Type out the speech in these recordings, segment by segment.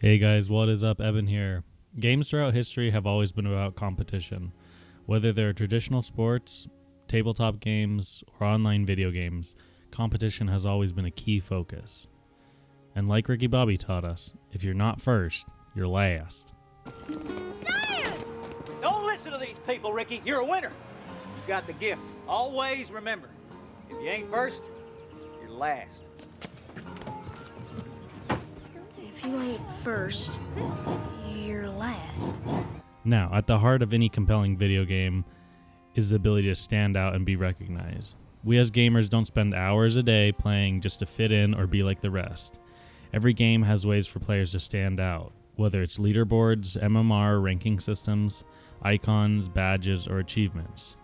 Hey guys, what is up? Evan here. Games throughout history have always been about competition. Whether they're traditional sports, tabletop games, or online video games, competition has always been a key focus. And like Ricky Bobby taught us, if you're not first, you're last. Dad! Don't listen to these people, Ricky. You're a winner. You got the gift. Always remember, if you ain't first, you're last. If you ain't first, you're last. Now, at the heart of any compelling video game is the ability to stand out and be recognized. We as gamers don't spend hours a day playing just to fit in or be like the rest. Every game has ways for players to stand out, whether it's leaderboards, MMR, ranking systems, icons, badges, or achievements.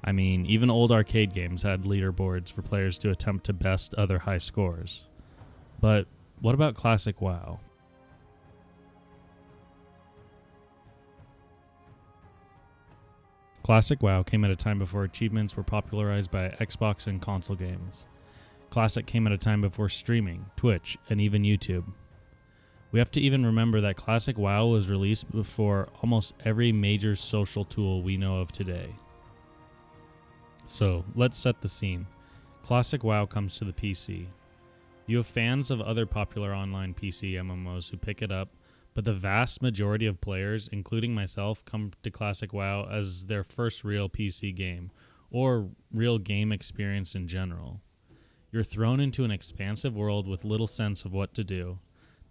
I mean, even old arcade games had leaderboards for players to attempt to best other high scores. But what about classic WoW? Classic WoW came at a time before achievements were popularized by Xbox and console games. Classic came at a time before streaming, Twitch, and even YouTube. We have to even remember that Classic WoW was released before almost every major social tool we know of today. So, let's set the scene. Classic WoW comes to the PC. You have fans of other popular online PC MMOs who pick it up, but the vast majority of players, including myself, come to Classic WoW as their first real PC game, or real game experience in general. You're thrown into an expansive world with little sense of what to do.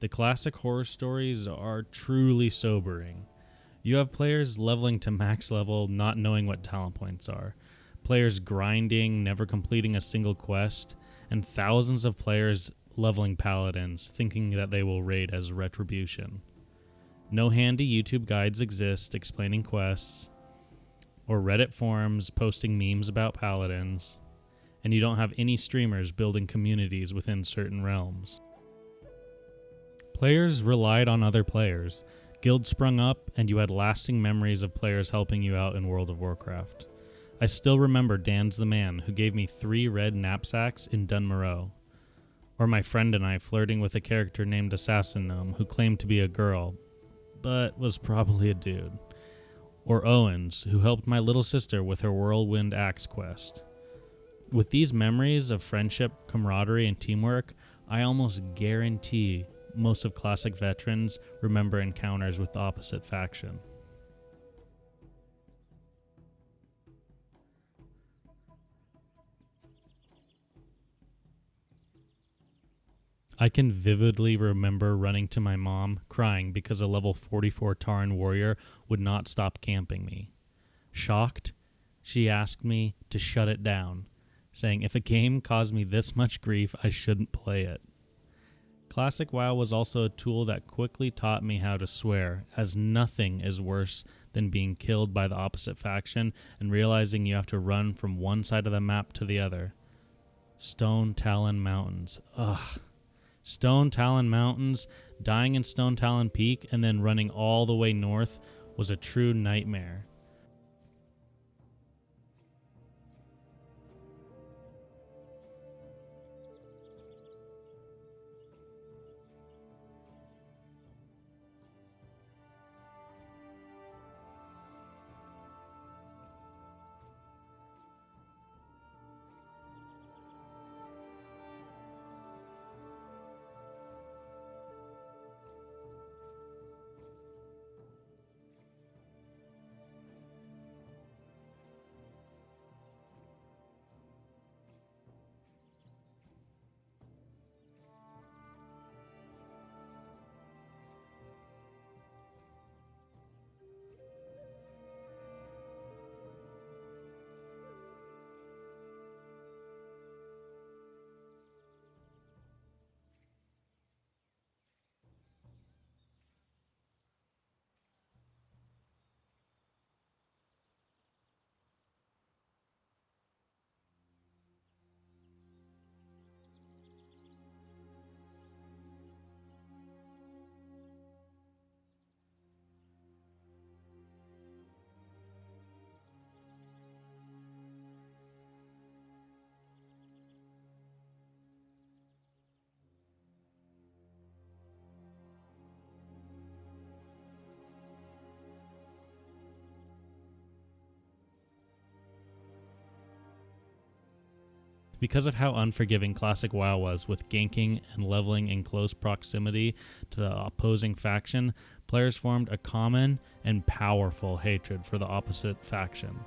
The classic horror stories are truly sobering. You have players leveling to max level, not knowing what talent points are, players grinding, never completing a single quest, and thousands of players leveling paladins, thinking that they will raid as retribution. No handy YouTube guides exist explaining quests, or Reddit forums posting memes about paladins, and you don't have any streamers building communities within certain realms. Players relied on other players. Guilds sprung up, and you had lasting memories of players helping you out in World of Warcraft. I still remember Dan's the Man, who gave me 3 red knapsacks in Dunmoreau. Or my friend and I flirting with a character named Assassin Gnome, who claimed to be a girl, but was probably a dude. Or Owens, who helped my little sister with her Whirlwind Axe quest. With these memories of friendship, camaraderie, and teamwork, I almost guarantee most of Classic veterans remember encounters with the opposite faction. I can vividly remember running to my mom, crying because a level 44 Tauren warrior would not stop camping me. Shocked, she asked me to shut it down, saying if a game caused me this much grief, I shouldn't play it. Classic WoW was also a tool that quickly taught me how to swear, as nothing is worse than being killed by the opposite faction and realizing you have to run from one side of the map to the other. Stone Talon Mountains. Ugh. Stone Talon Mountains, dying in Stone Talon Peak, and then running all the way north was a true nightmare. Because of how unforgiving Classic WoW was with ganking and leveling in close proximity to the opposing faction, players formed a common and powerful hatred for the opposite faction.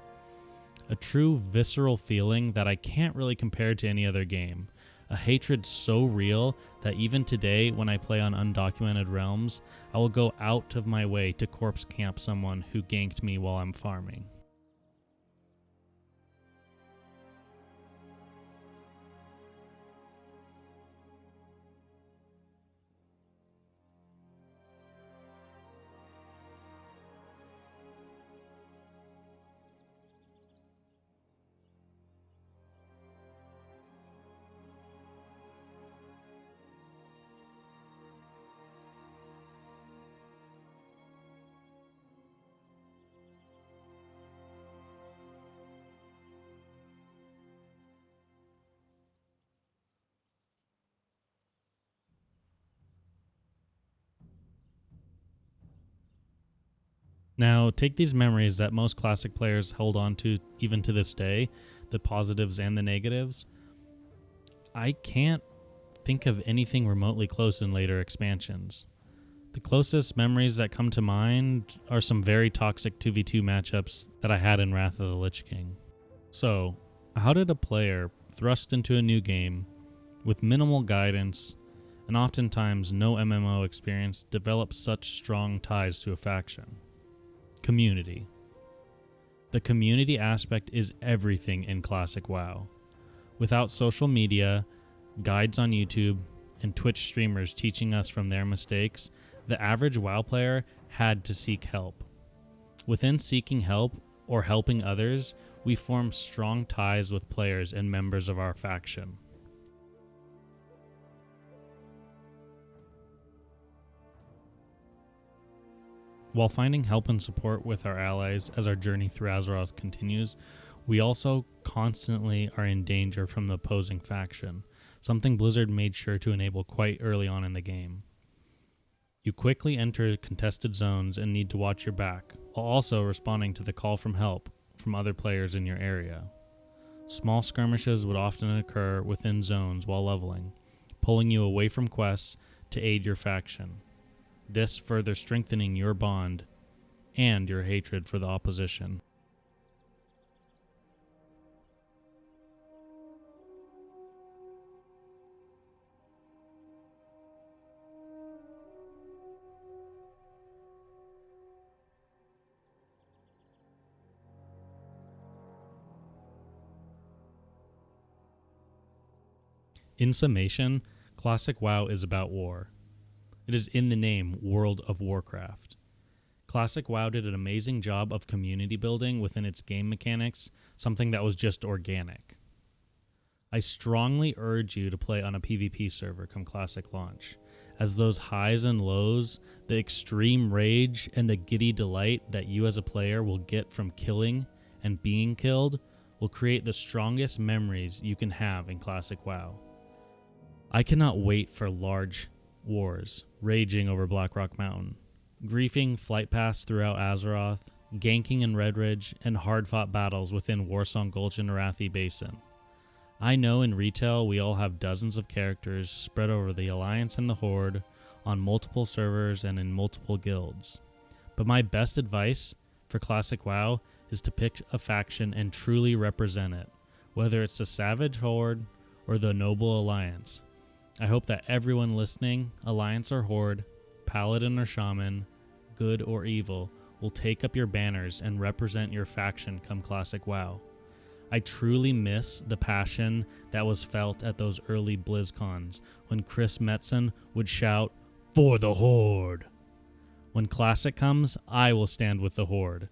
A true visceral feeling that I can't really compare to any other game. A hatred so real that even today when I play on undocumented realms, I will go out of my way to corpse camp someone who ganked me while I'm farming. Now, take these memories that most Classic players hold on to even to this day, the positives and the negatives. I can't think of anything remotely close in later expansions. The closest memories that come to mind are some very toxic 2v2 matchups that I had in Wrath of the Lich King. So, how did a player thrust into a new game with minimal guidance and oftentimes no MMO experience develop such strong ties to a faction? Community. The community aspect is everything in Classic WoW. Without social media, guides on YouTube, and Twitch streamers teaching us from their mistakes, the average WoW player had to seek help. Within seeking help or helping others, we form strong ties with players and members of our faction. While finding help and support with our allies as our journey through Azeroth continues, we also constantly are in danger from the opposing faction, something Blizzard made sure to enable quite early on in the game. You quickly enter contested zones and need to watch your back, while also responding to the call from help from other players in your area. Small skirmishes would often occur within zones while leveling, pulling you away from quests to aid your faction. This further strengthening your bond and your hatred for the opposition. In summation, Classic WoW is about war. It is in the name World of Warcraft. Classic WoW did an amazing job of community building within its game mechanics, something that was just organic. I strongly urge you to play on a PvP server come Classic launch, as those highs and lows, the extreme rage, and the giddy delight that you as a player will get from killing and being killed will create the strongest memories you can have in Classic WoW. I cannot wait for large wars raging over Blackrock Mountain, griefing flight paths throughout Azeroth, ganking in Red Ridge, and hard-fought battles within Warsong Gulch and Arathi Basin. I know in retail we all have dozens of characters spread over the Alliance and the Horde, on multiple servers and in multiple guilds. But my best advice for Classic WoW is to pick a faction and truly represent it, whether it's the Savage Horde or the Noble Alliance. I hope that everyone listening, Alliance or Horde, Paladin or Shaman, good or evil, will take up your banners and represent your faction come Classic WoW. I truly miss the passion that was felt at those early BlizzCons when Chris Metzen would shout, "For the Horde!" When Classic comes, I will stand with the Horde.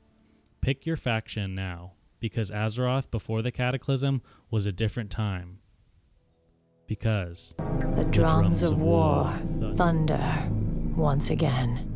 Pick your faction now, because Azeroth before the Cataclysm was a different time. Because the drums of war thunder once again.